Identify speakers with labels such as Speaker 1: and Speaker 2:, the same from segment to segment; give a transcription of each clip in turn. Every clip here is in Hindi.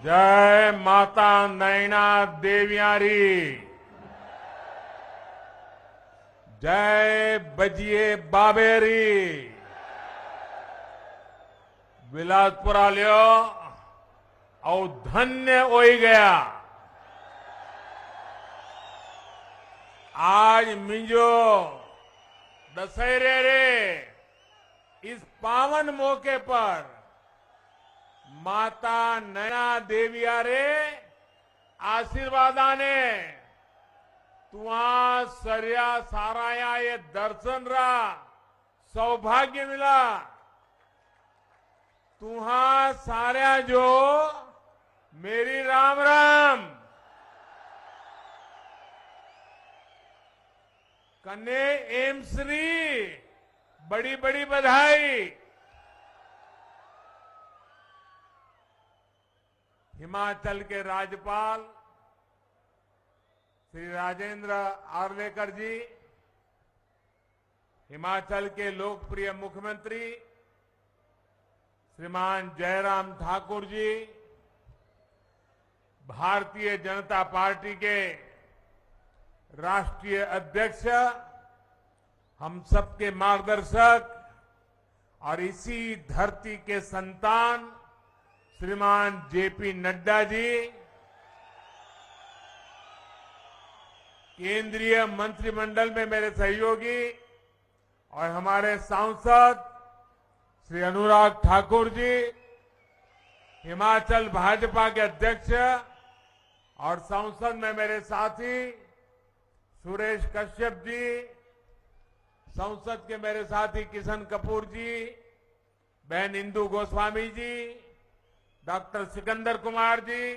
Speaker 1: जय माता नैना देवियारी, जय बजिए बाबेरी, बिलासपुरा लियो और धन्य होई गया। आज मिंजो दशहरे रे इस पावन मौके पर माता नैना देविया रे आशीर्वादाने तुआ सर्या साराया ये दर्शन रा सौभाग्य मिला। तुहा साऱ्या जो मेरी राम राम कन्ने एमश्री बड़ी बड़ी बधाई। हिमाचल के राज्यपाल श्री राजेंद्र आर्लेकर जी, हिमाचल के लोकप्रिय मुख्यमंत्री श्रीमान जयराम ठाकुर जी, भारतीय जनता पार्टी के राष्ट्रीय अध्यक्ष, हम सबके मार्गदर्शक और इसी धरती के संतान श्रीमान जेपी नड्डा जी, केंद्रीय मंत्रिमंडल में मेरे सहयोगी और हमारे सांसद श्री अनुराग ठाकुर जी, हिमाचल भाजपा के अध्यक्ष और संसद में मेरे साथी सुरेश कश्यप जी, संसद के मेरे साथी किशन कपूर जी, बहन इंदु गोस्वामी जी, डॉक्टर सिकंदर कुमार जी,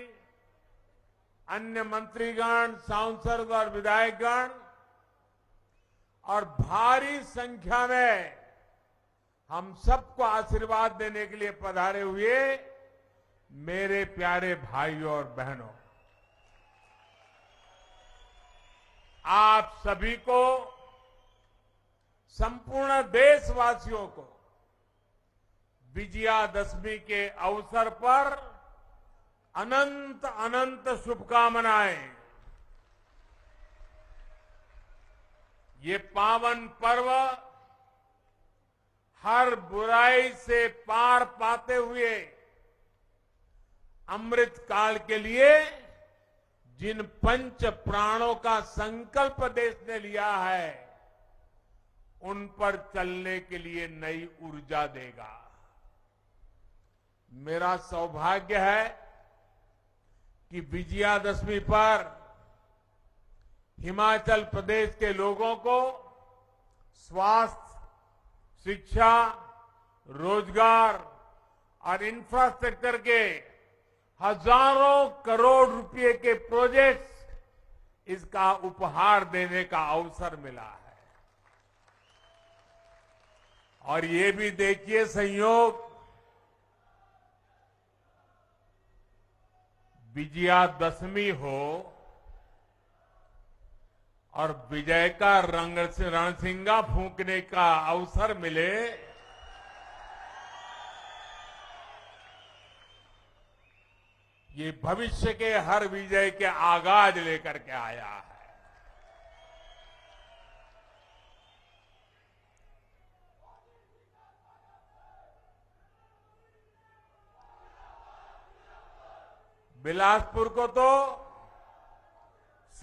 Speaker 1: अन्य मंत्रीगण, सांसद और विधायकगण और भारी संख्या में हम सबको आशीर्वाद देने के लिए पधारे हुए मेरे प्यारे भाइयों और बहनों, आप सभी को, संपूर्ण देशवासियों को विजयादशमी के अवसर पर अनंत अनंत शुभकामनाएं। ये पावन पर्व हर बुराई से पार पाते हुए अमृत काल के लिए जिन पंच प्राणों का संकल्प देश ने लिया है, उन पर चलने के लिए नई ऊर्जा देगा। मेरा सौभाग्य है कि विजयादशमी पर हिमाचल प्रदेश के लोगों को स्वास्थ्य, शिक्षा, रोजगार और इंफ्रास्ट्रक्चर के हजारों करोड़ रुपए के प्रोजेक्ट्स इसका उपहार देने का अवसर मिला है। और ये भी देखिए संयोग, विजयादशमी हो और विजय का रणसिंगा फूंकने का अवसर मिले, ये भविष्य के हर विजय के आगाज लेकर के आया है। बिलासपुर को तो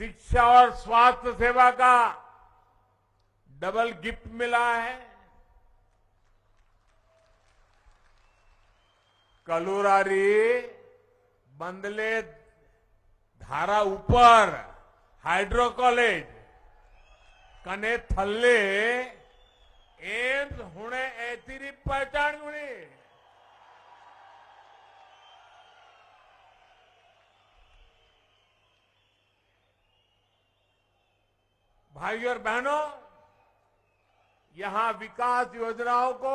Speaker 1: शिक्षा और स्वास्थ्य सेवा का डबल गिफ्ट मिला है। कलुरारी बंदले धारा ऊपर हाइड्रो कॉलेज कने थल्ले एम्स हुणे ऐतिरी पहचान गुणी। भाइयों और बहनों, यहां विकास योजनाओं को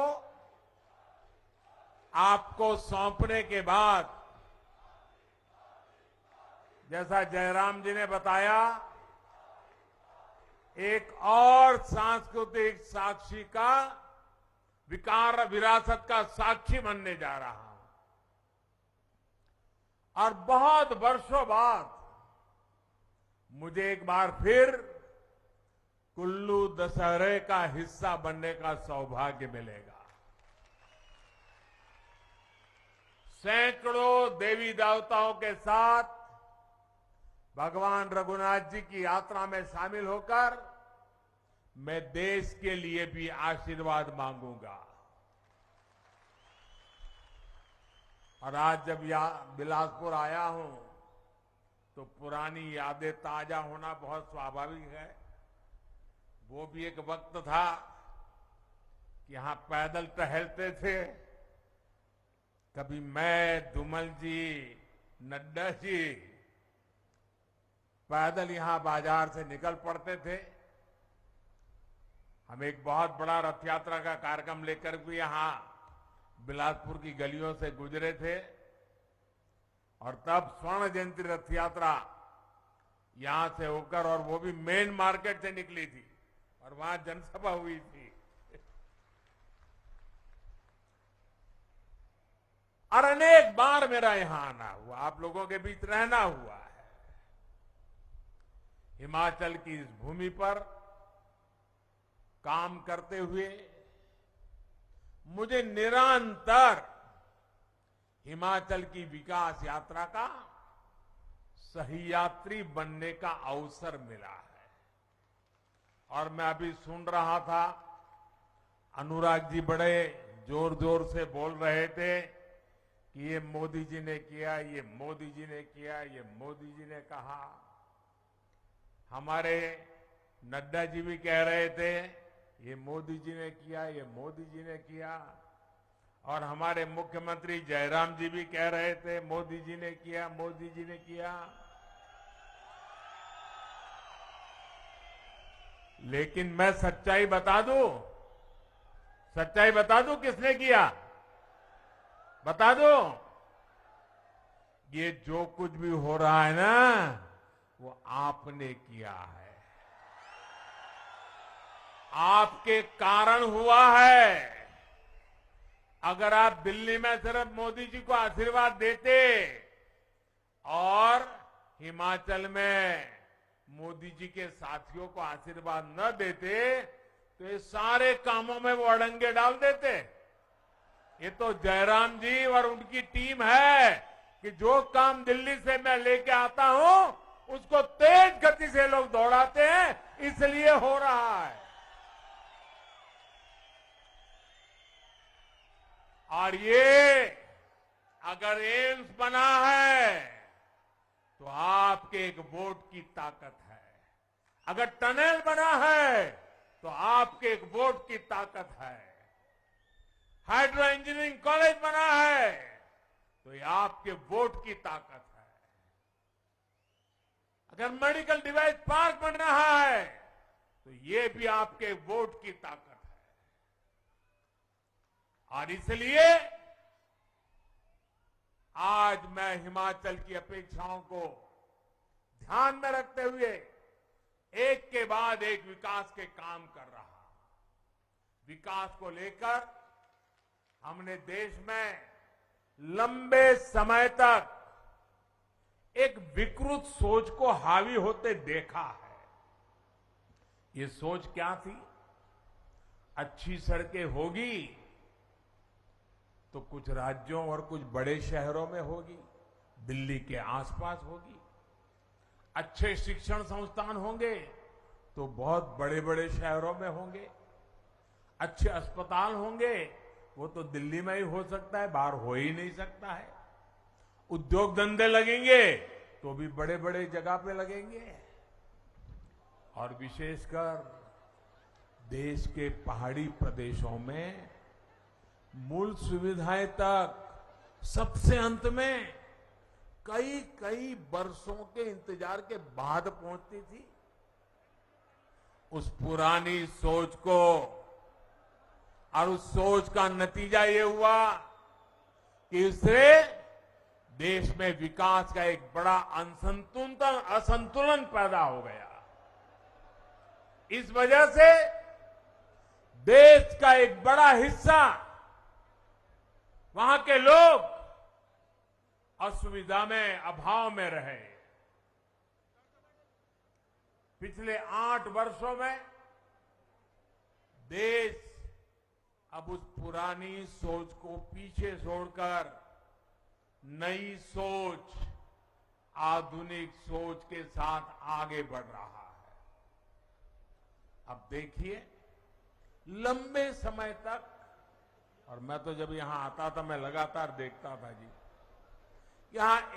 Speaker 1: आपको सौंपने के बाद, जैसा जयराम जी ने बताया, एक और सांस्कृतिक साक्षी का विकार विरासत का साक्षी बनने जा रहा। और बहुत वर्षों बाद मुझे एक बार फिर कुल्लू दशहरे का हिस्सा बनने का सौभाग्य मिलेगा। सैकड़ों देवी देवताओं के साथ भगवान रघुनाथ जी की यात्रा में शामिल होकर मैं देश के लिए भी आशीर्वाद मांगूंगा। और आज जब बिलासपुर आया हूं तो पुरानी यादें ताजा होना बहुत स्वाभाविक है। वो भी एक वक्त था कि यहां पैदल टहलते थे। कभी मैं, धूमल जी, नड्डा जी पैदल यहां बाजार से निकल पड़ते थे। हम एक बहुत बड़ा रथ यात्रा का कार्यक्रम लेकर भी यहां बिलासपुर की गलियों से गुजरे थे और तब स्वर्ण जयंती रथ यात्रा यहां से होकर और वो भी मेन मार्केट से निकली थी और वहां जनसभा हुई थी। और अनेक बार मेरा यहां आना हुआ, आप लोगों के बीच रहना हुआ है। हिमाचल की इस भूमि पर काम करते हुए मुझे निरंतर हिमाचल की विकास यात्रा का सही यात्री बनने का अवसर मिला है। और मैं अभी सुन रहा था, अनुराग जी बड़े जोर जोर से बोल रहे थे कि ये मोदी जी ने किया, ये मोदी जी ने किया, ये मोदी जी ने कहा। हमारे नड्डा जी भी कह रहे थे ये मोदी जी ने किया, ये मोदी जी ने किया। और हमारे मुख्यमंत्री जयराम जी भी कह रहे थे मोदी जी ने किया, मोदी जी ने किया। लेकिन मैं सच्चाई बता दूं, सच्चाई बता दूं किसने किया, बता दो। ये जो कुछ भी हो रहा है ना, वो आपने किया है, आपके कारण हुआ है। अगर आप दिल्ली में सिर्फ मोदी जी को आशीर्वाद देते और हिमाचल में मोदी जी के साथियों को आशीर्वाद न देते तो ये सारे कामों में वो अड़ंगे डाल देते। ये तो जयराम जी और उनकी टीम है कि जो काम दिल्ली से मैं लेके आता हूं उसको तेज गति से लोग दौड़ाते हैं, इसलिए हो रहा है। और ये अगर एम्स बना है तो आपके एक वोट की ताकत है, अगर टनल बना है तो आपके एक वोट की ताकत है, हाइड्रो इंजीनियरिंग कॉलेज बना है तो ये आपके वोट की ताकत है, अगर मेडिकल डिवाइस पार्क बन रहा है तो ये भी आपके वोट की ताकत है। और इसलिए आज मैं हिमाचल की अपेक्षाओं को ध्यान में रखते हुए एक के बाद एक विकास के काम कर रहा हूं। विकास को लेकर हमने देश में लंबे समय तक एक विकृत सोच को हावी होते देखा है। ये सोच क्या थी? अच्छी सड़कें होगी तो कुछ राज्यों और कुछ बड़े शहरों में होगी, दिल्ली के आसपास होगी। अच्छे शिक्षण संस्थान होंगे तो बहुत बड़े बड़े शहरों में होंगे। अच्छे अस्पताल होंगे, वो तो दिल्ली में ही हो सकता है, बाहर हो ही नहीं सकता है। उद्योग धंधे लगेंगे तो भी बड़े बड़े जगह पे लगेंगे। और विशेषकर देश के पहाड़ी प्रदेशों में मूल सुविधाएं तक सबसे अंत में कई कई वर्षों के इंतजार के बाद पहुंचती थी। उस पुरानी सोच को और उस सोच का नतीजा ये हुआ कि इससे देश में विकास का एक बड़ा असंतुलन पैदा हो गया। इस वजह से देश का एक बड़ा हिस्सा, वहां के लोग असुविधा में, अभाव में रहे। पिछले 8 वर्षों में देश अब उस पुरानी सोच को पीछे छोड़कर नई सोच, आधुनिक सोच के साथ आगे बढ़ रहा है। अब देखिए, लंबे समय तक, और मैं तो जब यहां आता था मैं लगातार देखता था जी, यहां